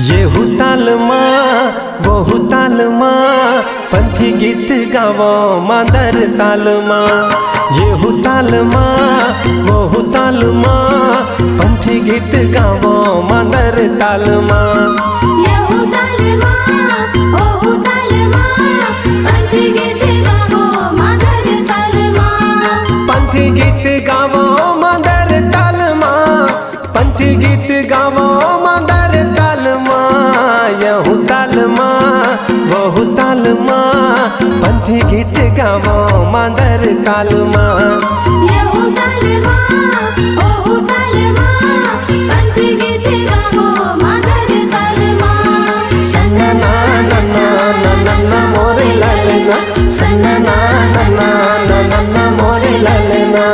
येहू तालमा वहू तालमा पंथी गीत गावो मांदर तालमा। येहू तालमा वहू तालमा पंथी गीत गावो मांदर तालमा। येहू तालमा वहू तालमा पंथी गीत गावो मांदर तालमा। पंथी गीत गावो मांदर तालमा। पंथी गीत गावो मांदर तालमा। येहू तालमा वहू तालमा पंथी गीत गावो मांदर तालमा। येहू तालमा वहू तालमा पंथी गीत गावो मांदर तालमा। सन्ना ना ना ना ना ना ना मोरे लालना। सन्ना ना ना ना ना ना ना मोरे लालना।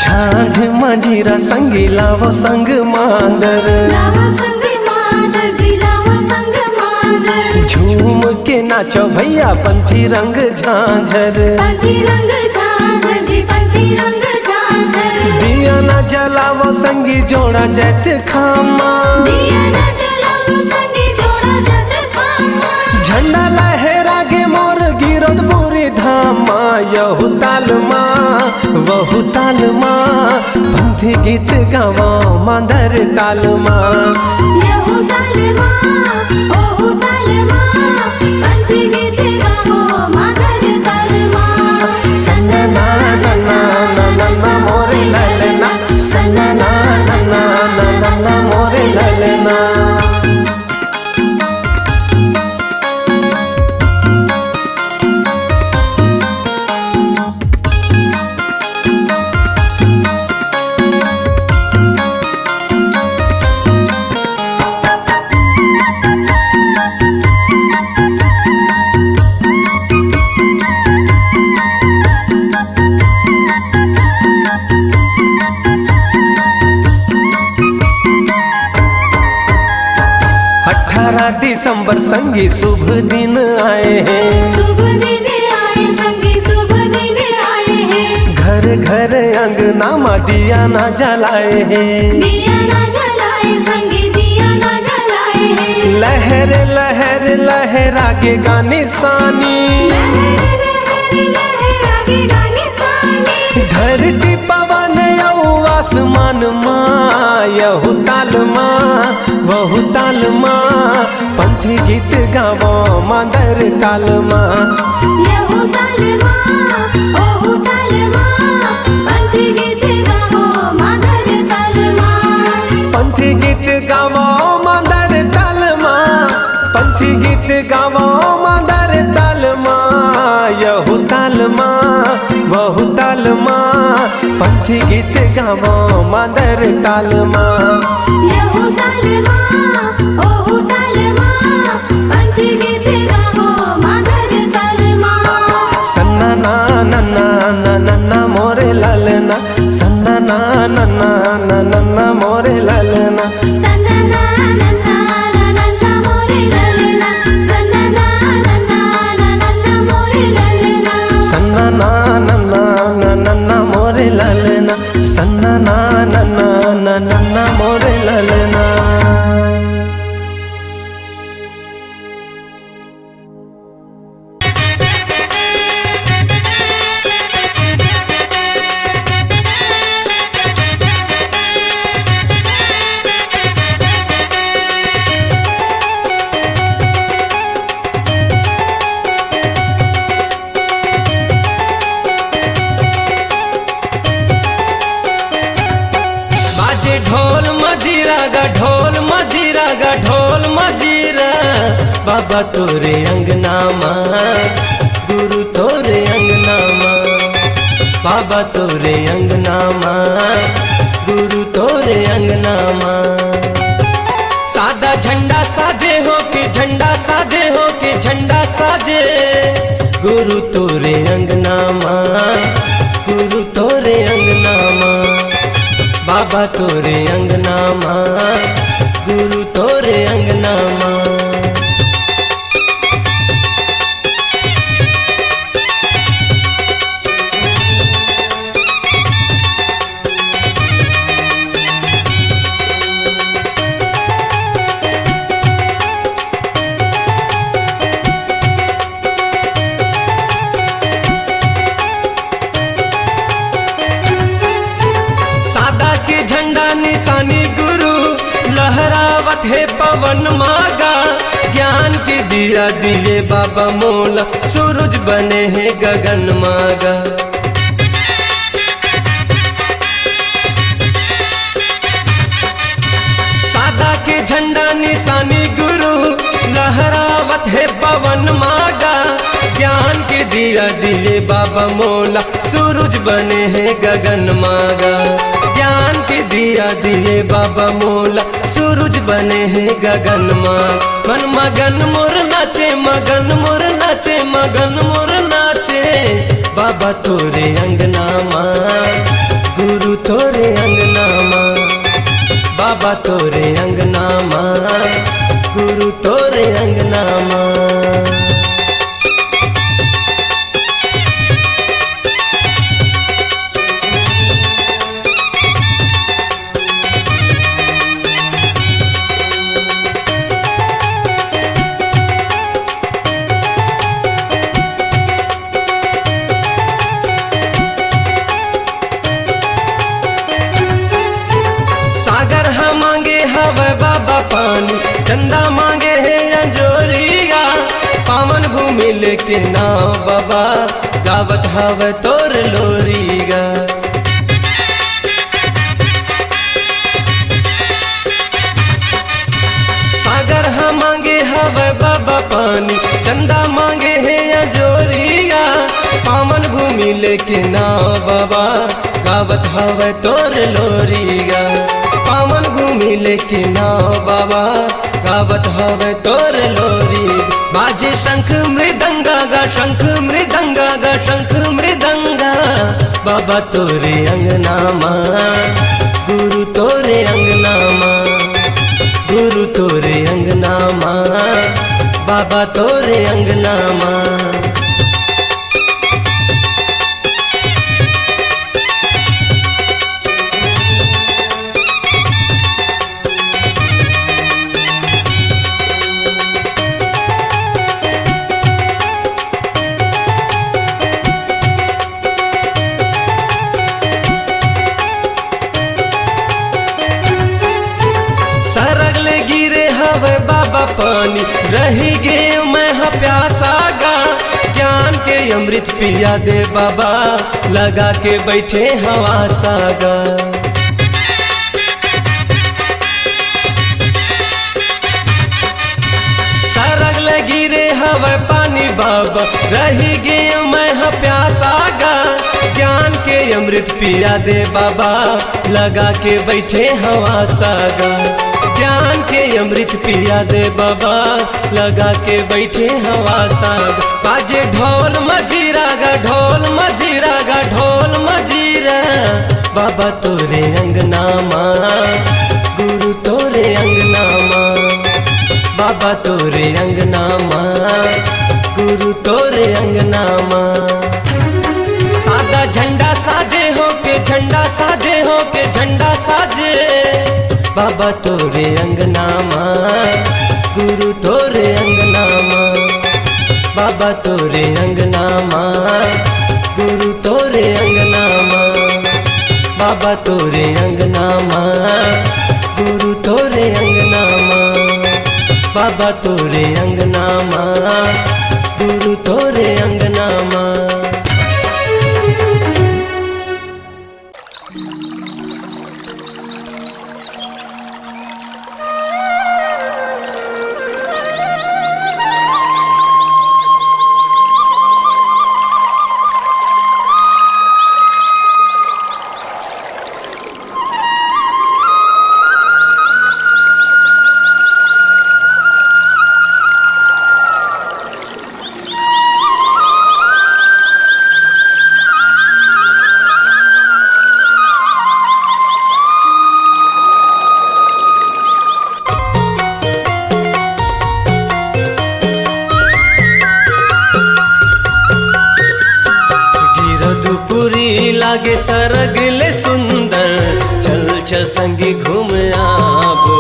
झांझ मंजीरा संगी लावो संग मांदर। लावो संग मांदर जी लावो संग मांदर। झूम के नाचो भैया पंथी रंग झांझर। पंथी रंग झांझर जी पंथी रंग झांझर। दिया ना जलावो संगी जोड़ा जैत खामा। दिया ना जलावो संगी जोड़ा जैत खामा। झंडा लहरा गे मोर गिरोद पूरी धामा। येहू तालमा वहू तालमा पंथी गीत गावो मांदर तालमा। येहू तालमा वहू तालमा पंथी गीत गावो मांदर तालमा। सन्ना ना ना ना ना ना ना मोरे लालना। सन्ना ना ना ना ना ना ना मोरे लालना। दिसंबर संगी शुभ दिन आए हैं। शुभ दिन आए संगी शुभ दिन आए हैं। घर घर अंगना में दिया ना जलाए हैं। दिया ना जलाए संगी दिया ना जलाए हैं। लहर लहर लहरा के गाने सानी। लहर लहर लहरा के गाने सानी। धरती पवन यऊ आसमान माँ। येहू तालमा वहू तालमा पंथी गीत गावो मांदर तालमा। येहू तालमा वहू तालमा पंथी गीत गावो मांदर तालमा। पंथी गीत गावो मांदर तालमा। पंथी गीत गावो मांदर तालमा। येहू तालमा वहू तालमा पंथी गीत गावो मांदर तालमा। येहू तालमा वहू तालमा पंथी गीत गावो मांदर तालमा। सन्ना ना ना ना ना ना ना मोरे लालना। सन्ना ना ना ना ना ना ना मोरे लालना। सन्ना ना ना ना ना ना मोरे लालना। सन्ना ना ना ना ना ना मोरे लालना। सन्ना ना ना ना ना ना ना मोरे लालना। सन्ना ना ना ना ना ना ना मोरे लालना। बाबा तोरे अंगना माँ गुरु तोरे अंगना माँ बाबा तोरे अंगना माँ गुरु तोरे अंगना माँ सादा झंडा साजे हो के झंडा साजे हो के झंडा साजे गुरु तोरे अंगना माँ गुरु तोरे अंगना माँ बाबा तोरे अंगना माँ गुरु तोरे अंगना माँ निशानी गुरु लहरावत है पवन मागा ज्ञान के दिया दिए बाबा मोला सूरज बने हैं गगन मागा सादा के झंडा निशानी गुरु लहरावत है पवन मागा ज्ञान के दिया दिए बाबा मोला सूरज बने हैं गगन मागा ज्ञान के दिया दिए बाबा मोला सूरज बने हैं गगन माँ मन मगन मोर नाचे मगन मोर नाचे मगन मोर नाचे बाबा तोरे अंगना माँ गुरु तोरे अंगना माँ बाबा तोरे अंगना माँ गुरु तोरे अंगना माँ बाबा पानी चंदा मांगे है अंजोरिया पावन भूमि लेके नाव बाबा गावत हवे तोर लोरिया सागर हम मांगे हवे बाबा पानी चंदा मांगे है अंजोरिया पावन भूमि लेके नाव बाबा गावत हवे तोर लोरिया पावन भूमि लेके नाव बाबा गावत हवे तोर लोरी बाजे शंख मृदंगा गा शंख मृदंगा गा शंख मृदंगा बाबा तोरे अंगना माँ गुरु तोरे अंगना माँ गुरु तोरे अंगना माँ बाबा तोरे अंगना माँ बाबा पानी रही गे मैं प्यासा गा ज्ञान के अमृत पिया दे बाबा लगा के बैठे हवा सागा सरग लगी रे हवा पानी बाबा रही गे मैं प्यासा गा ज्ञान के अमृत पिया दे बाबा लगा के बैठे हवा सागा ज्ञान के अमृत पिया दे बाबा लगा के बैठे हवा साग बाजे ढोल मजीरा गा ढोल मजीरा गा ढोल मजीरा बाबा तोरे अंगना माँ गुरु तोरे अंगना माँ बाबा तोरे अंगना माँ गुरु तोरे अंगना माँ सादा झंडा साजे हो के झंडा साजे हो के झंडा साजे बाबा तोरे अंगना माँ गुरु तोरे अंगना माँ बाबा तोरे अंगना माँ गुरु तोरे अंगना माँ बाबा तोरे अंगना माँ गुरु तोरे अंगना माँ बाबा तोरे अंगना माँ गुरु तोरे अंगना माँ लागे सरग ले सुंदर, चल चल संगी घूम आबो।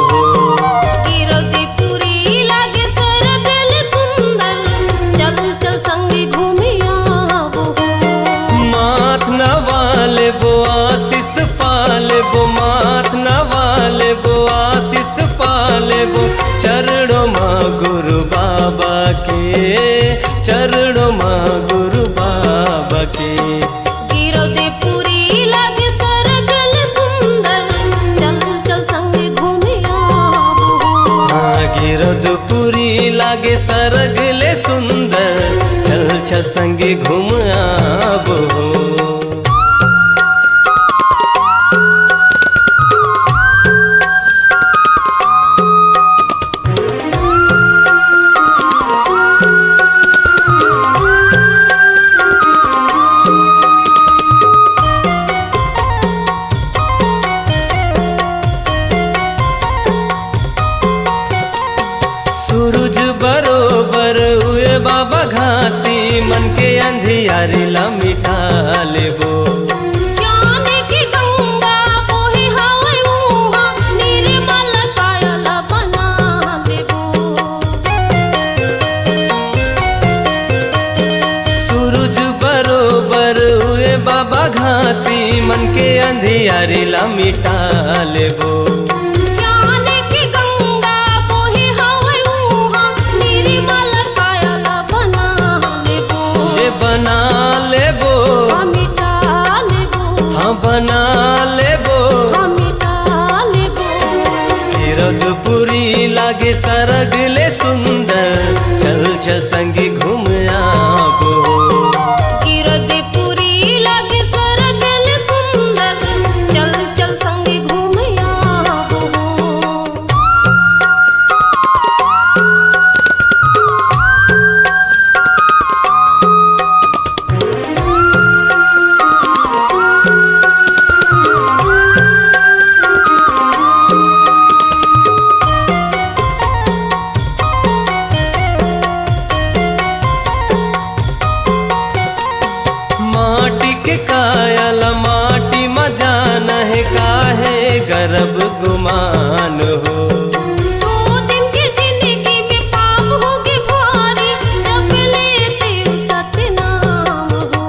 गिरवतीपुरी लागे सरगल सुंदर, चल चल संगी घूमी आबो। माथ नवाले बो आशीष पाले बो, माथ नवाले बो आशीष पाले बो, चरणों माँ गुरु बाबा के, चरणों माँ गुरु बाबा के। गिरवतीपुरी लागे सरगल सुंदर, चल चल संगी घूमी आबो। हाँ गिरवतीपुरी लागे सरग ले सुंदर, चल चल संगे घूम आबो। सूरज बरोबर हुए बाबा घासी, मन के अंधियारी ला मिटा लेबो। ज्ञान की गंगा बोहे हवे उहा, निर्मल कायल बना देबो। सूरज बरोबर हुए बाबा घासी, मन के अंधियारी ला मिटा लेबो। ज्ञान की गंगा बोहे हवे उहा, निर्मल कायल बना देबो। ये बना लेबो, मिटा लेबो, हाँ बना लेबो। मिटा लेबो। गिरवतीपुरी लागे सरग ले सुंदर, चल चल संगी घूम आबो। गिरवतीपुरी लागे सरगल सुंदर, चल चल संगी घूमी आबो। माटी के कायल माटी मजान है, काहे गर्भ गुमान हो। दो दिन की जिंदगी में पाप होगी भारी, जब लेते हो सतनाम हो।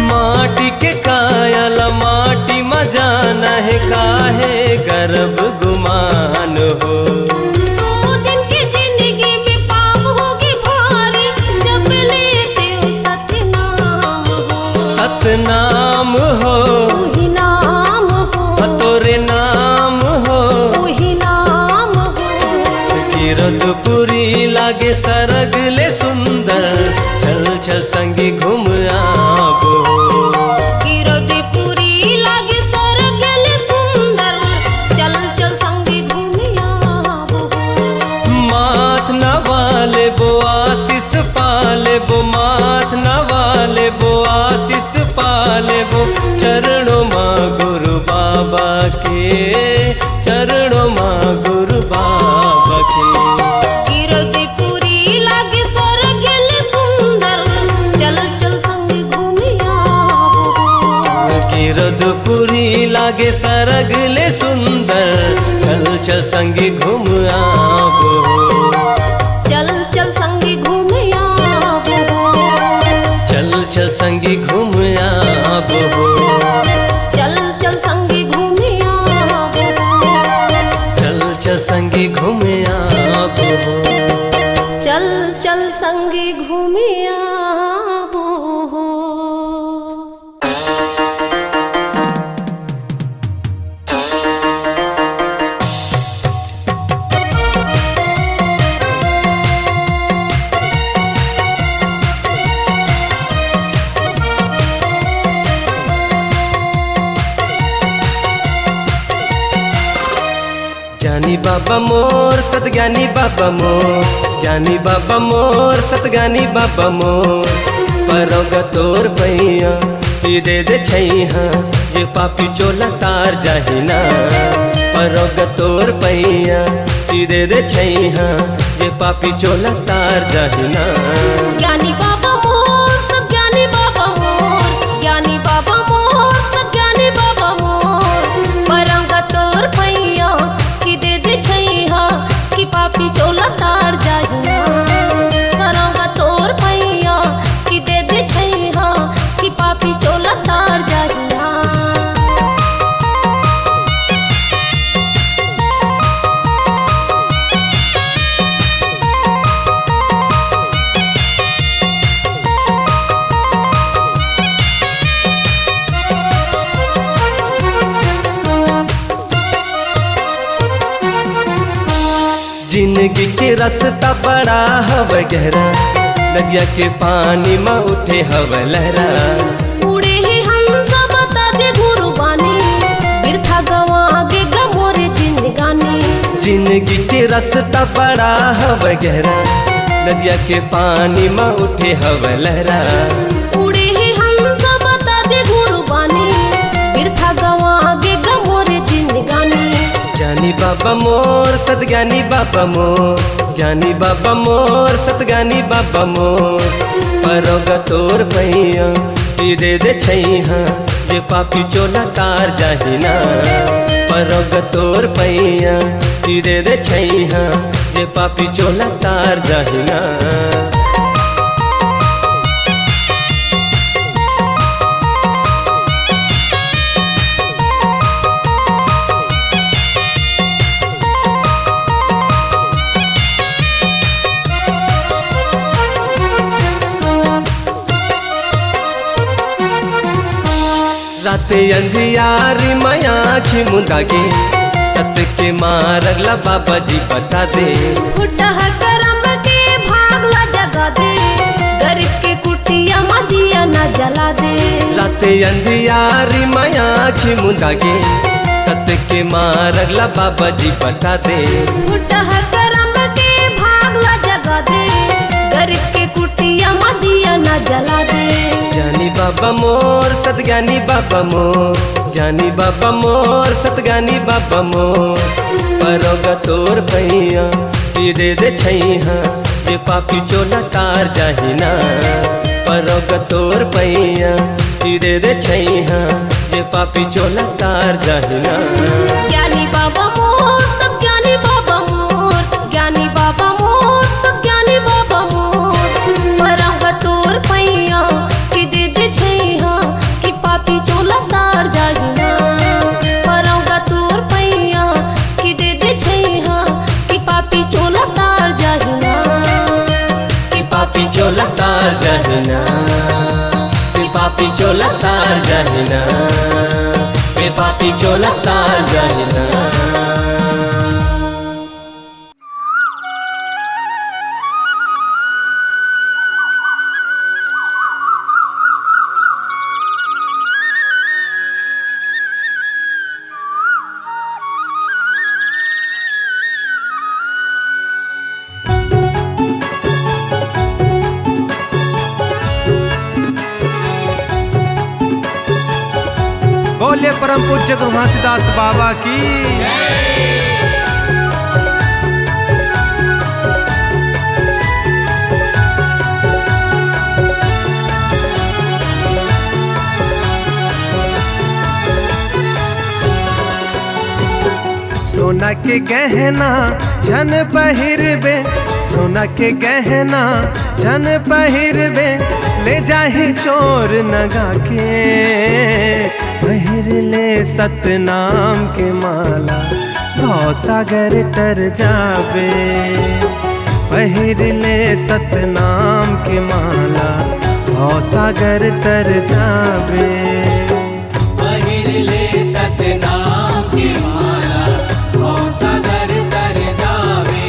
माटी के कायल माटी मजान है, काहे गर्भ गुमान हो। दो दिन की जिंदगी में पाप होगी भारी, जब लेते हो सतनाम हो। सतनाम हो, तू ही नाम हो, तोरे नाम हो। तू ही नाम हो। गिरवतीपुरी लागे सरग ले सुंदर, चल चल संगी घूम आबो। गिरवतीपुरी लागे सरगल सुंदर, चल चल संगी घूमी आबो। माथ नवाले बो आशीष पाले बो, माथ नवाले बो आशीष पाले बो, चरणों माँ गुरु बाबा के, चरणों माँ गुरु बाबा के। गिरवतीपुरी लागे सरगल सुंदर, चल चल संगी घूमी आबो। गिरवतीपुरी लागे सरग ले सुंदर, चल चल संगी घूम आबो। चल चल संगी घूमी आबो। चल चल संगी घूम आबो। चल चल संगी घूमी आबो। चल चल संगी घूम आबो। चल चल संगी घूमी आबो। ज्ञानी बाबा मोर सतज्ञानी बाबा मोर, ज्ञानी बाबा मोर सतज्ञानी बाबा मोर, परोगा तोर पैया ये दे छैहा, ये पापी चोला तार जाहिना। परोगा तोर पैया ये दे छैहा, ये पापी चोला तार जाहिना। ज्ञानी बाबा मोर जिंदगी के रास्ता बड़ा हवा गहरा, नदिया के पानी में उठे हवा लहरा। उड़े ही हम सब बता दे गुरु बानी, बिरथा गवा आगे गमोरे जिंदगानी। जिंदगी के रास्ता बड़ा हवा गहरा, नदिया के पानी में उठे हवा लहरा। उड़े ही हम सब बता दे गुरु बानी, बिरथा गवा आगे गमोरे जिंदगानी। ज्ञानी बाबा मोर सतज्ञानी बाबा मोर, ज्ञानी बाबा मोर सतज्ञानी बाबा मोर। परोगा तोर पैया की दे दे छैहा, जे पापी चोला तार जाहिना। परोगा तोर पैया की दे दे छैहा, जे पापी चोला तार जाहिना। राते अंधियारी माया आँखी मुंदागे, सत्य के मारगला बाबा जी बता दे। फुटा करम के भागला जगा दे, गरीब के कुटिया मदिया न जला दे। राते अंधियारी माया आँखी मुंदागे, सत्य के मारगला बाबा जी बता दे। फुटा करम के भागला जगा दे, गरीब के कुटिया मदिया न जला दे। ज्ञानी बाबा मोर सतज्ञानी बाबा मोर, ज्ञानी बाबा मोर सतज्ञानी बाबा मोर। परोगा तोर पैया की दे दे छैहा, जे पापी चोला तार जाहिना। परोगा तोर पैया की दे दे छैहा, जे पापी चोला तार जाहिना। ज्ञानी बाबा मोर सतज्ञानी बाबा मोर, ज्ञानी बाबा मोर सतज्ञानी बाबा मोर। परोगा तोर पैया की दे दे छैहा, कि पापी चोला तार जाहिना। परोगा तोर पैया की दे दे छैहा, कि पापी चोला तार जाहिना। कि पापी चोला तार जाहिना, कि पापी चोला तार जाहिना, कि पापी चोला तार जाहिना। बोले परम पूज्य गुरु घासीदास बाबा की। सोना के गहना जन पहिरबे, सोना के गहना जन पहिरबे, ले जाहि चोर नगा के। पहिर ले सतनाम के माला, भव सागर तर जाबे। पहिर ले सतनाम के माला, भव सागर तर जाबे। पहिर ले सतनाम के माला, भव सागर तर जावे।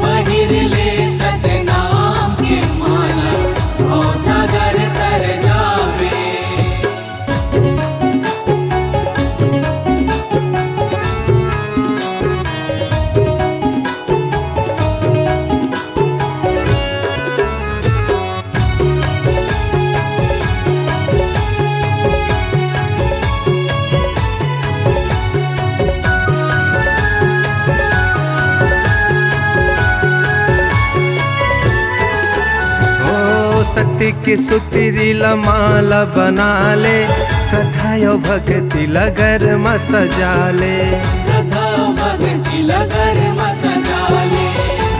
पहिर ले सतनाम के माला, भव सागर तर जावे। सती की सुतरी माला बना ले, सधायो भक्ति लगन में सजा ले। सदाओ भक्ति लगन में सजा ले।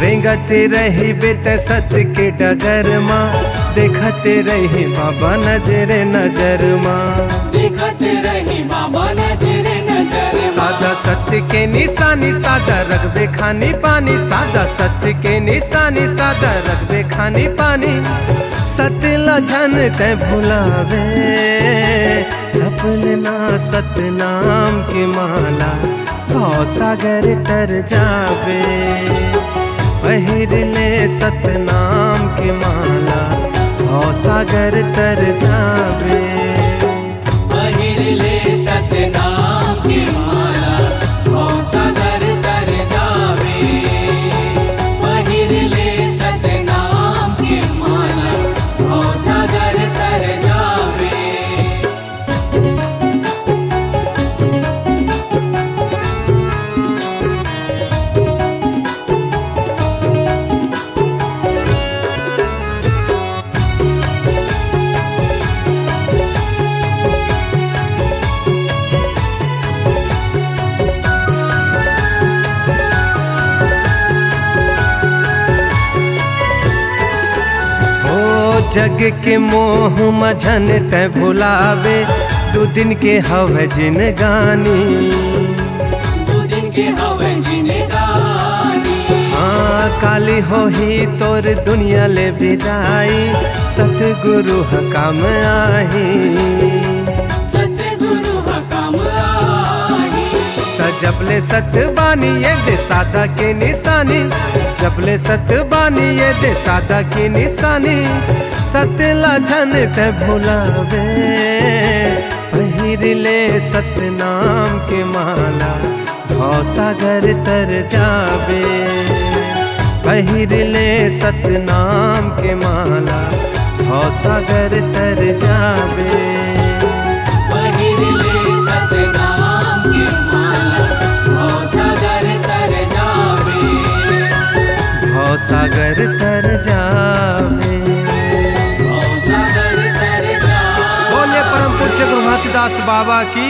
रेंगते रही बेत सत के डगर माँ, देखते रही बाबा नजरे नजर माँ। देखते रही बाबा नजरे नजर माँ। सादा सत्य के निशानी सादा रखबे खानी पानी, सादा सत्य के निशानी सादा रखबे खानी पानी। सतला जन ते भुलावे, जपना सतनाम की माला, भव सागर तर जावे। पहिर ले सतनाम की माला भव सागर तर जावे। पहिर ले सतनाम की माला भव सागर तर जावे। पहिर ले सतनाम की माला भव सागर तर जावे। जग के मोह मझन तै भुलावे। दू दिन के हव जिन गानी। दू दिन के हव जिन गानी। हाँ काली हो ही तोर दुनिया ले विदाई। सतगुरु हकाम आही। सतगुरु हकाम आही। जबले सतबानी ये दे सादा की निशानी। जबले सतबानी ये दे सादा की निशानी। सतला झन ते भुलावे। पहिर ले सतनाम के माला भव सागर तर जावे। पहिर ले सतनाम के माला भव सागर तर जावे। पहिर ले सतनाम की माला भव सागर तर जावे। भव सागर तर जावे। भव सागर तर जावे। बोले परम पूज्य गुरु घासीदास बाबा की।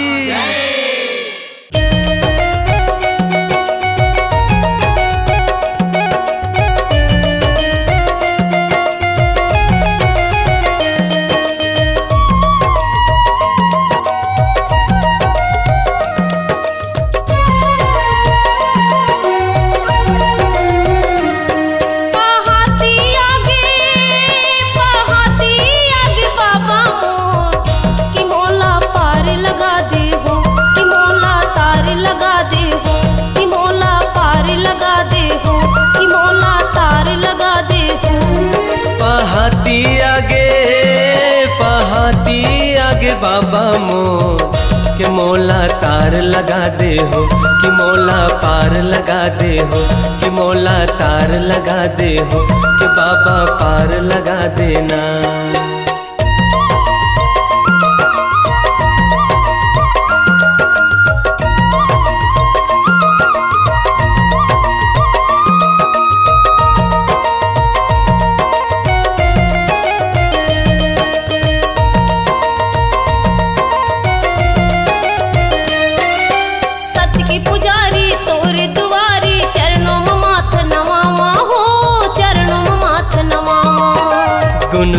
बाबा मोर के मोला तार लगा दे हो। कि मोला पार लगा दे हो। कि मोला तार लगा दे हो। कि बाबा पार लगा देना।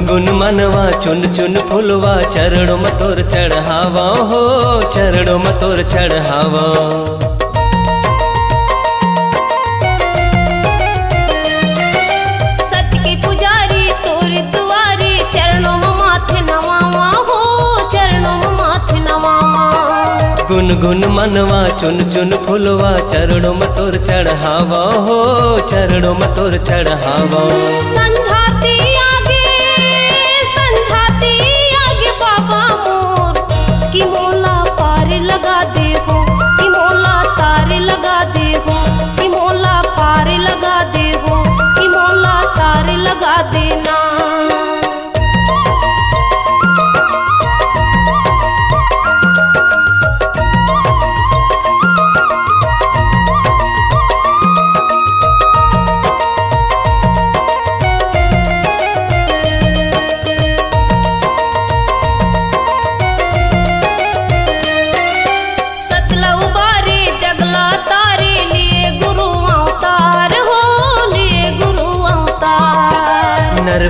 गुन मनवा चुन चुन फुलवा चरणों में तोर चढ़ावा हो। चरणों में तोर चढ़ावा। सत्य के पुजारी तोर दुआरी चरणों में माथे नवावा हो। चरणों में माथे नवावा। गुन मनवा चुन चुन फुलवा चरणों में तोर चढ़ावा हो। चरणों में तोर चढ़ावा। संझाती आगे बाबा मोर की मोला पार लगा दे हो। की मोला तार लगा दे हो। की मोला पार लगा दे हो। की मोला तार लगा देना।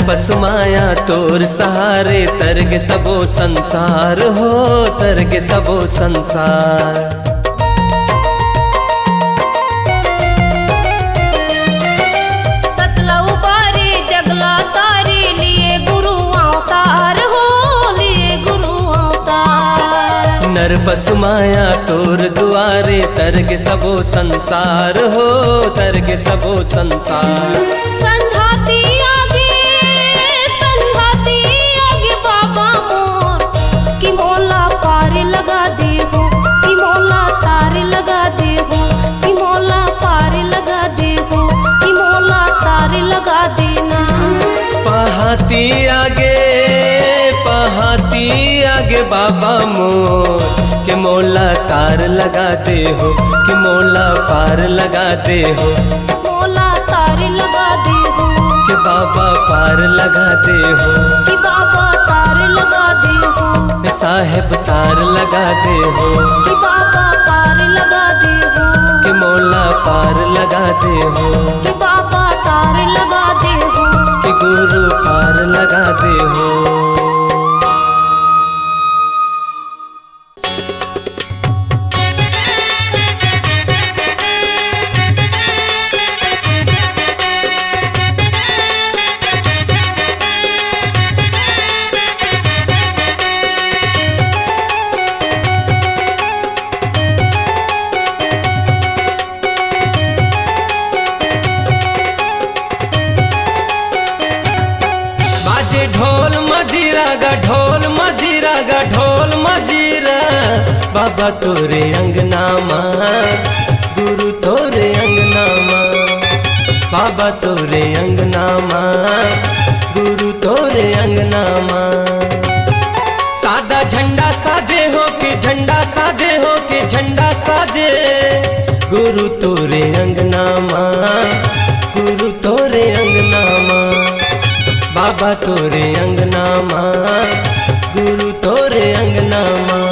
पसमाया तोर सहारे तरग सबो संसार हो। तरग सबो संसार। सतला उबारे जगला तारे लिए गुरु अवतार हो। लिए गुरु अवतार। हर पशु माया तोर दुआरे तरग सबो संसार हो, तरग सबो संसार। संघाती आगे बाबा मोर कि मोला पार लगा दे हो, कि मोला तार लगा दे हो, कि मोला पार लगा दे हो, कि मोला तार लगा देना। पहाती आगे बाबा मोर के मोला तार लगा दे हो, कि मोला पार लगा दे हो, मोला तार लगा दे हो, कि बाबा पार लगा दे हो, कि बाबा तार लगा दे हो, साहेब तार लगा दे हो, कि बाबा पार लगा दे हो, कि मोला पार लगा दे हो, कि बाबा तार लगा दे हो, कि गुरु पार लगा दे हो। ढोल मजीरा बाबा तोरे अंगना माँ, गुरु तोरे अंगना माँ, बाबा तोरे अंगना माँ, गुरु तोरे अंगना माँ। सादा झंडा साजे हो कि झंडा साजे हो कि झंडा साजे, गुरु तोरे अंगना माँ, गुरु तोरे अंगना माँ, बाबा तोरे अंगना माँ, गुरु तोरे अंगना माँ।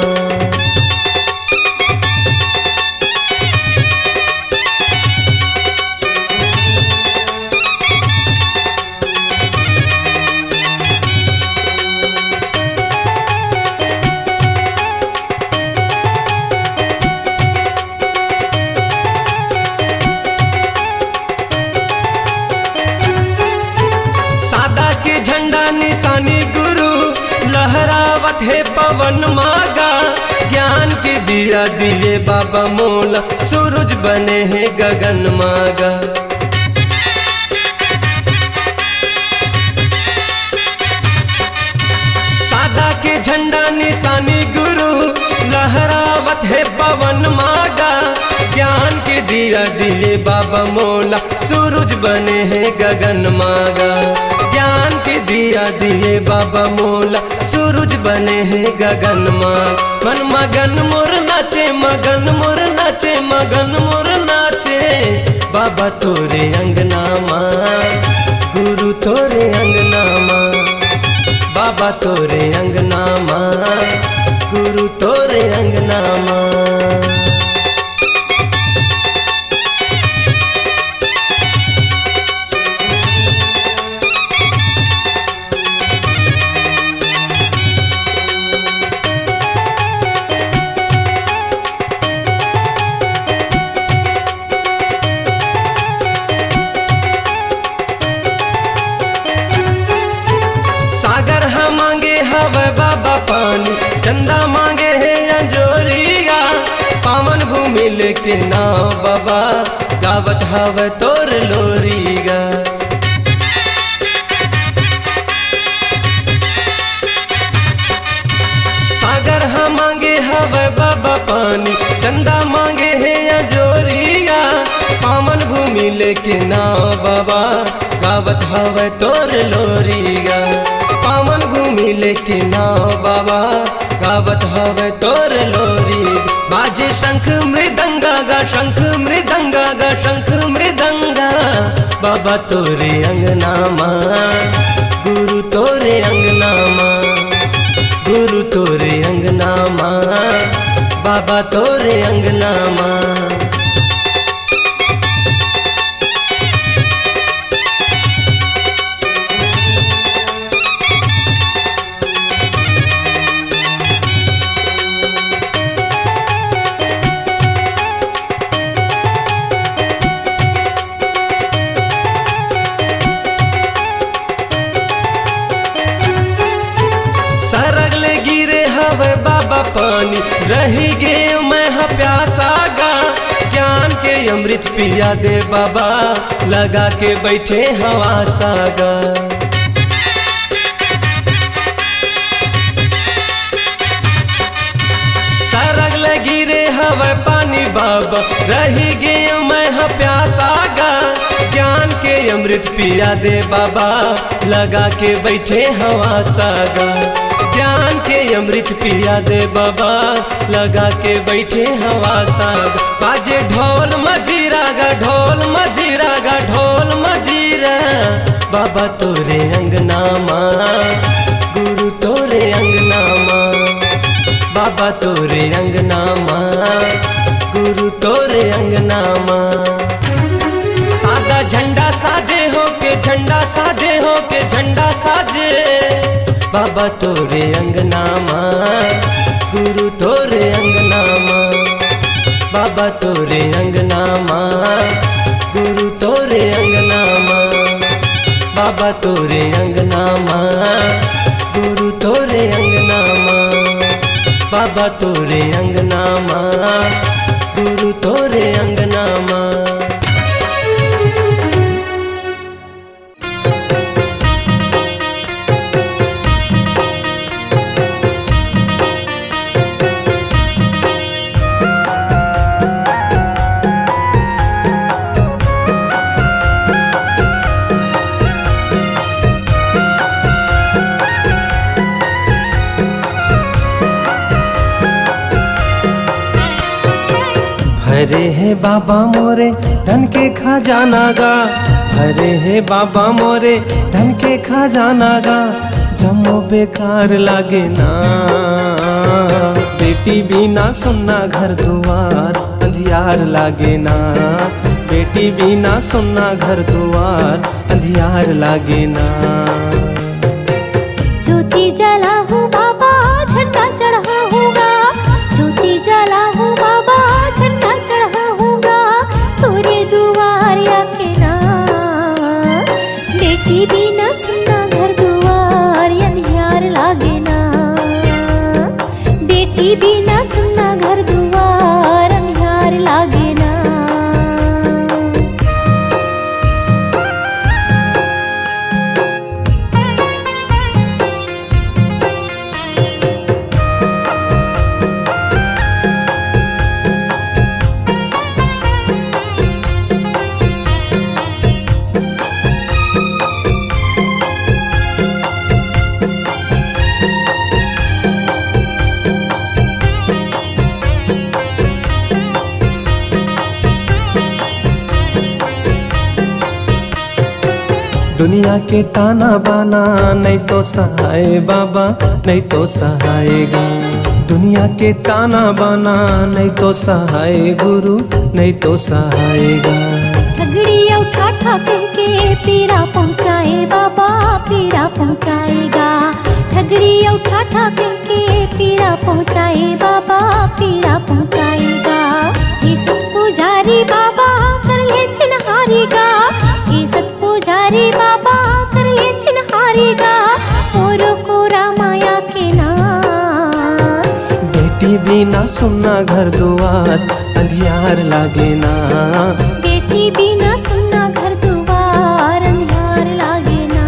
सादा के झंडा निशानी गुरु लहरावत है पवन मागा, ज्ञान के दिया दिए बाबा मोला, सूरज बने हैं गगन मागा। सादा के झंडा निशानी गुरु लहरावत है पवन मागा, ज्ञान के दिया दिए बाबा मोला, सूरज बने हैं गगन मागा। ज्ञान के दिया दिए बाबा मोला, सूरज बने हैं गगन माँ। मन मगन मोर नाचे, मगन मोर नाचे, मगन मोर नाचे, बाबा तोरे अंगना माँ, गुरु तोरे अंगना माँ, बाबा तोरे अंगना माँ, गुरु तोरे अंगना माँ। पानी चंदा मांगे है अंजोरिया, पावन भूमि लेके नाव बाबा, गावत हवे तोर लोरिया। सागर हम मांगे हवे बाबा पानी, चंदा मांगे है अंजोरिया, पावन भूमि लेके नाव बाबा, गावत हवे तोर लोरिया। पावन भूमि लेके नाव बाबा, गावत हवे तोर लोरी। बाजे शंख मृदंगा गा, शंख मृदंगा गा, शंख मृदंगा, बाबा तोरे अंगना माँ, गुरु तोरे अंगना माँ, गुरु तोरे अंगना माँ, बाबा तोरे अंगना माँ। सरगले गिरे हवे बाबा पानी, रही गे मैं हाँ प्यासा गा, ज्ञान के अमृत पिया दे बाबा, लगा के बैठे हवा सागा। सरग लगी रे हवा पानी बाबा, रही गे मैं हाँ प्यासा गा, ज्ञान के अमृत पिया दे बाबा, लगा के बैठे हवा सागा। ज्ञान के अमृत पिया दे बाबा, लगा के बैठे हवा सागा। बाजे ढोल मजीरा गा, ढोल मजीरा गा, ढोल मजीरा, बाबा तोरे अंगना माँ, गुरु तोरे अंगना माँ, बाबा तोरे अंगना माँ, गुरु तोरे अंगना माँ। सादा झंडा साजे हो के, झंडा साजे हो के, झंडा साजे, बाबा तोरे अंगना माँ, गुरु तोरे अंगना माँ, बाबा तोरे अंगना माँ, गुरु तोरे अंगना माँ, बाबा तोरे अंगना माँ, गुरु तोरे अंगना माँ, बाबा तोरे अंगना माँ, गुरु तोरे अंगना माँ। भरे है बाबा मोरे धन के खजाना गा, भरे है बाबा मोरे धन के खजाना गा, जमो बेकार लागे ना, बेटी बिना सुनना घर दुआर अंधियार लागे ना, बेटी बिना सुनना घर दुआर अंधियार लागे ना। ज्योति जला हूँ बाबा, झंडा चढ़ा हूँगा, ज्योति जला हूँ बाबा, झंडा चढ़ा हूँगा, तोरे दुआर आके ना, बेटी बिना सुनना घर दुआर अंधियार लागे ना, बेटी बिना सुनना घर दुआर अंधियार लागे ना। दुनिया के ताना बाना नहीं तो सहाय बाबा, नहीं तो सहायगा, दुनिया के ताना बाना नहीं तो सहाय गुरु, नहीं तो सहायगा। ठगड़ी उठा ठा कह के पीरा पहुँचाए बाबा, पीरा पहुँचाएगा, ठगड़ी उठा ठा कह के पीरा पहुँचाए बाबा, पीरा पहुँचाएगा। ये सब पुजारी बाबा कर ले छिनहारीगा, ये सब पुजारी बाबा कर ले छिनहारीगा, औरों को रामाया के ना, बेटी बिना सुनना घर दुआर अंधियार लागे ना, बेटी बिना सुनना घर दुआर अंधियार लागे ना।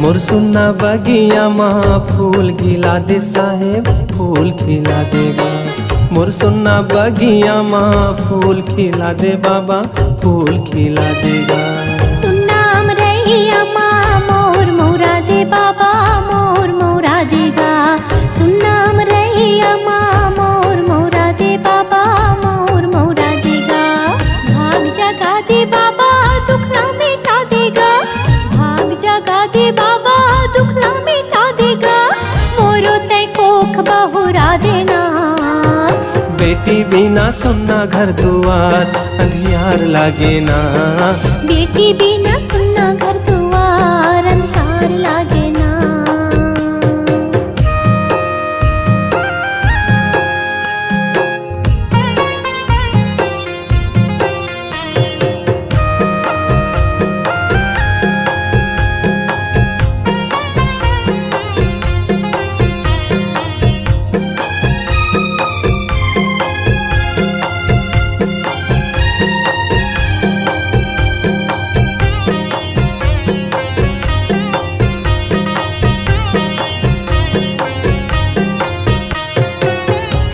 मोर सुन्ना बगिया माँ फूल खिला दे साहेब, फूल खिला देगा, मोर सुन्ना बगिया माँ फूल खिला दे बाबा, फूल खिला देगा। सुन्नाम रैया माँ मोर मोरा दे बाबा, मोर मोरा देगा, सुन्नाम रैया माँ मोर मोरा दे बाबा, मोर मोरा देगा। भाग जगा दे बाबा दुख ना मिटा देगा, भाग जगा दे बाबा दुख ना मिटा देगा, बिना सुनना घर दुआर अंधियार लागे ना। बेटी बिना सुनना घर दुआर अंधियार लागे ना।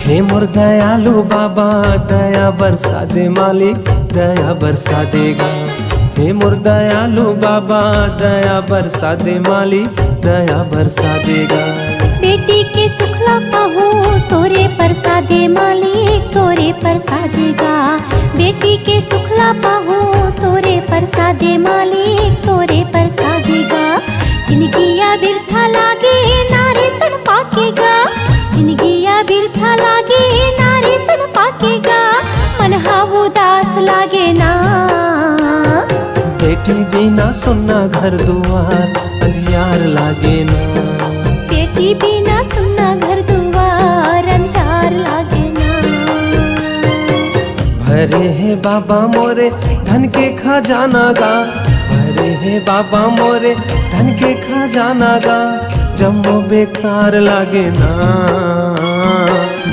हे मोर दयालु बाबा दया बरसा दे मालिक दया बरसा देगा। हे मोर दयालु बाबा दया बरसा दे मालिक दया बरसा देगा। बेटी के सुखला पाहू तोरे परसादे मालिक तोरे परसादेगा। बेटी के सुखला पाहू तोरे परसादे मालिक तोरे परसादेगा। जिंदगिया बिरथा लागे नारे तन पाकेगा। जिंदगिया बिरथा लागे नारे तन पाकेगा। मन हाउ उदास लागे ना। बेटी बिना सुनना घर दुआर अंधियार लागे ना। बेटी बिना सुनना घर दुआर अंधियार लागे ना। भरे है बाबा मोरे धन के खजाना गा। भरे है बाबा मोरे धन के खजाना गा। जम्मो बेकार लागे ना।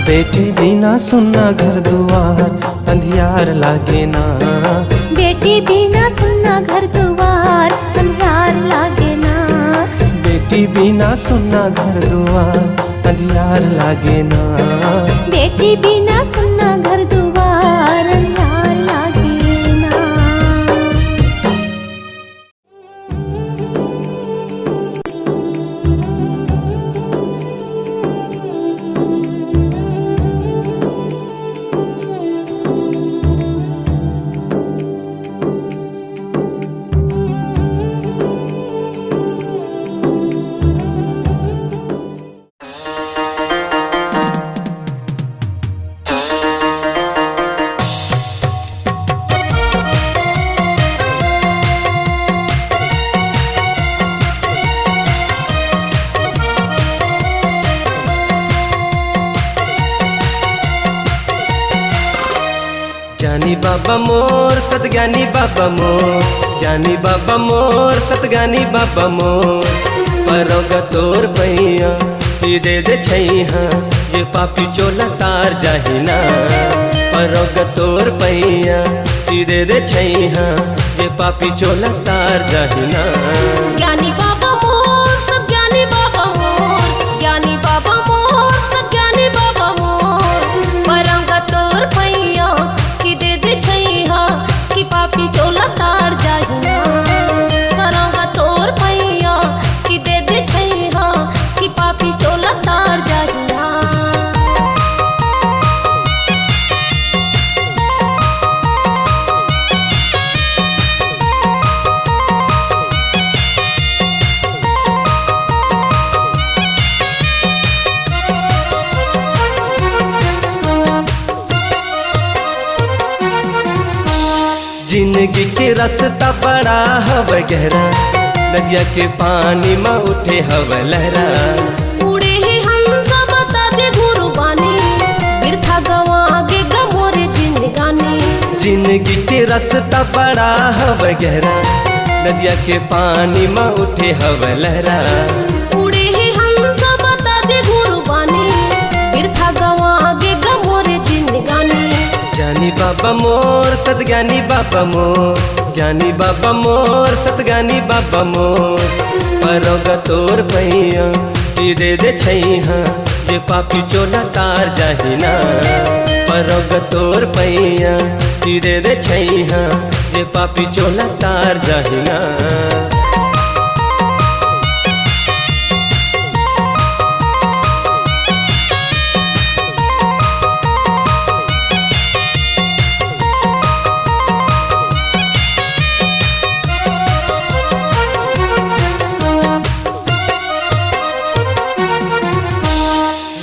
बेटी बिना सुनना घर दुआर अंधियार लागे ना। बेटी बिना सुनना घर दुआर अंधियार लागे ना। बेटी बिना सुनना घर दुआर अंधियार लागे ना। बेटी बिना सुनना घर दुआर अंधियार लागे ना। ज्ञानी बाबा मोर सतज्ञानी बाबा मोर। ज्ञानी बाबा मोर सतज्ञानी बाबा मोर। परोगा तोर पैया ये दे छैहा ये पापी चोला तार जाहिना। परोगा तोर पैया ये दे छैहा ये पापी चोला तार जाहिना। ज्ञानी बाबा मोर सतज्ञानी बाबा मोर। ज्ञानी बाबा मोर सतज्ञानी बाबा मोर। परंगा तोर पैया कि दे छैहा कि पापी चोला तार जाहिना। परंगा तोर पैया कि दे छैहा कि पापी चोला तार जाहिना। जिंदगी के रास्ता बड़ा हवा गहरा। नदिया के पानी में उठे हवा लहरा। उड़े ही हम सब बता दे गुरु बानी। बिरथा गवा आगे गमोरे जिंदगानी। जिंदगी के रास्ता बड़ा हवा गहरा। नदिया के पानी में उठे हवा लहरा। उड़े ही हम सब बता दे गुरु बानी। बिरथा गवा आगे गमोरे जिंदगानी। ज्ञानी बाबा मोर सतज्ञानी बाबा मोर। ज्ञानी बाबा मोर सतज्ञानी बाबा मोर। परोगा तोर पैया ये दे छैहा ये पापी चोला तार जाहिना। परोगा तोर पैया ये दे छैहा ये पापी चोला तार जाहिना।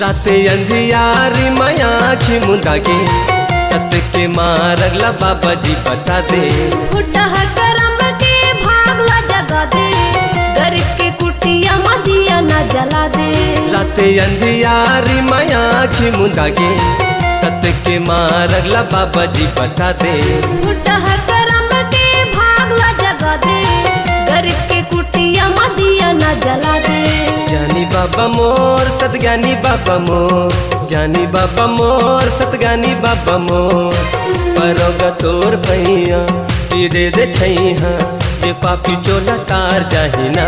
राते अंधियारी मैं आँखी मुंदा के सत्य के मारगला बाबा जी बता दे। फुटा करम के भागला जगा दे, गरीब के कुटिया मदिया न जला दे। राते अंधियारी मैं आँखी मुंदा के सत्य के मारगला बाबा जी बता दे। फुटा करम के भागला जगा दे, गरीब के कुटिया मदिया न जला दे। ज्ञानी बाबा मोर सतज्ञानी बाबा मोर, ज्ञानी बाबा मोर सतज्ञानी बाबा मोर, परोगा तोर पैया दे दे छैहा जे पापी चोला तार जाहिना।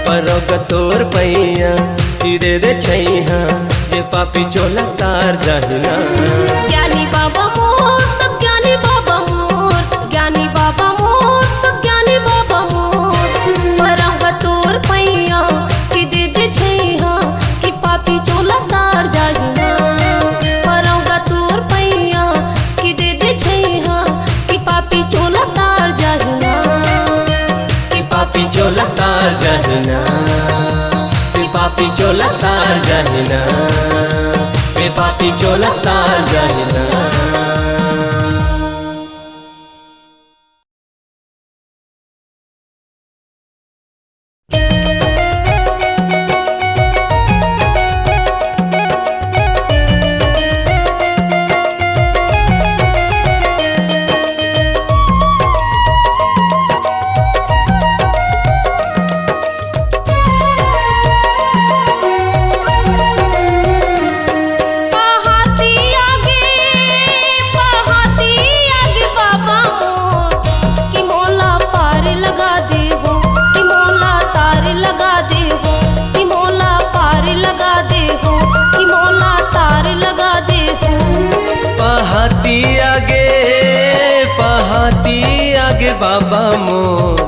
परोगा तोर पैया दे दे छैहा जे पापी चोला तार जाहिना। ज्ञानी बाबा मोर सतज्ञानी बाबा मोर, ज्ञानी बाबा मोर सतज्ञानी बाबा मोर, परोगा तोर पैया कि दे दे छैहा कि पापी चोला तार जाहिना। परोगा तोर पैया कि दे दे छैहा कि पापी चोला तार जाहिना। कि पापी चोला तार जाहिना, कि पापी चोला तार जाहिना, कि पापी चोला तार जाहिना। बाबा मोर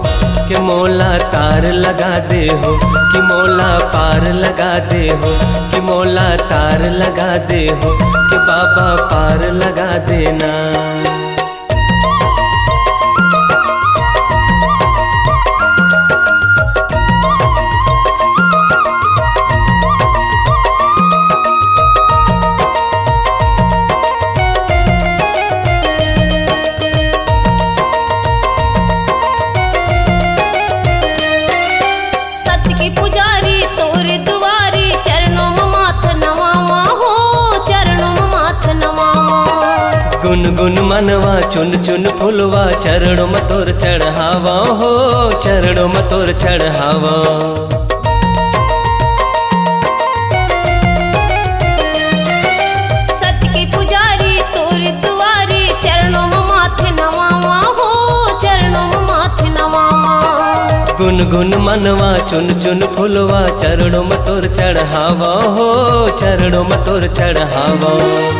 के मोला तार लगा दे हो, कि मोला पार लगा दे हो, कि मोला तार लगा दे हो, कि बाबा पार लगा देना। गुन मनवा चुन चुन फुलवा चरणों में तोर चढ़ावा हो, चरणों में तोर चढ़ावा। सत्य के पुजारी तोर दुआरी चरणों में माथे नवावा हो, चरणों में माथे नवावा। गुन गुन मनवा चुन चुन फुलवा चरणों में तोर चढ़ावा हो, चरणों में तोर चढ़ावा।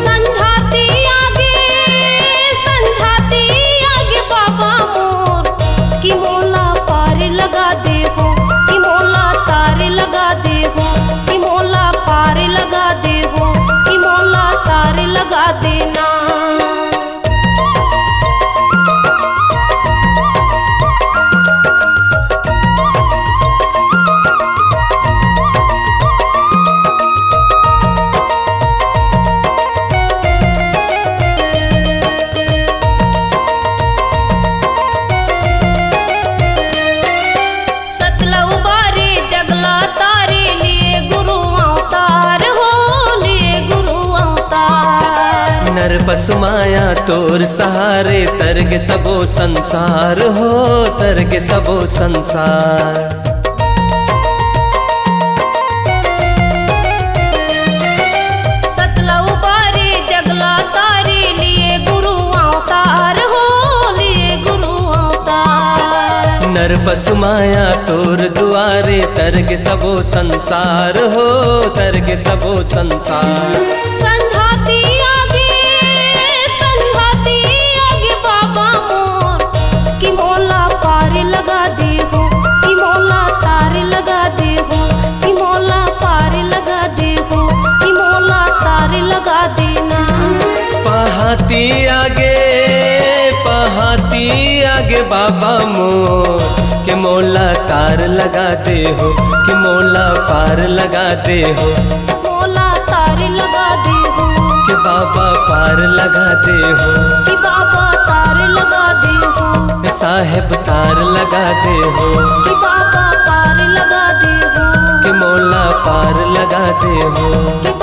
संझाती बाबा मोर कि मोला पार लगा दे हो, कि मोला तार लगा दे हो, कि मोला पार लगा दे हो, कि मोला तार लगा देना। पसमाया तोर सहारे तरगे सबो संसार हो, तरगे सबो संसार। सतला उबारे जगला तारे लिए गुरु अवतार हो, लिए गुरु अवतार। नर पसमाया तोर दुआरे तरगे सबो संसार हो, तरगे सबो संसार। संझाती बाबा मोर कि मोला पार लगा दे हो, कि मोला तार लगा दे हो, कि मोला पार लगा दे हो, कि मोला तार लगा देना। पहाती आगे बाबा मोर के मोला तार लगा दे हो, कि मोला पार लगा दे हो। मोला तार बाबा पार लगा दे हो, कि बाबा तार लगा दे हो, साहेब तार लगा दे हो, कि बाबा पार लगा दे हो, कि मौला पार लगा दे हो। कि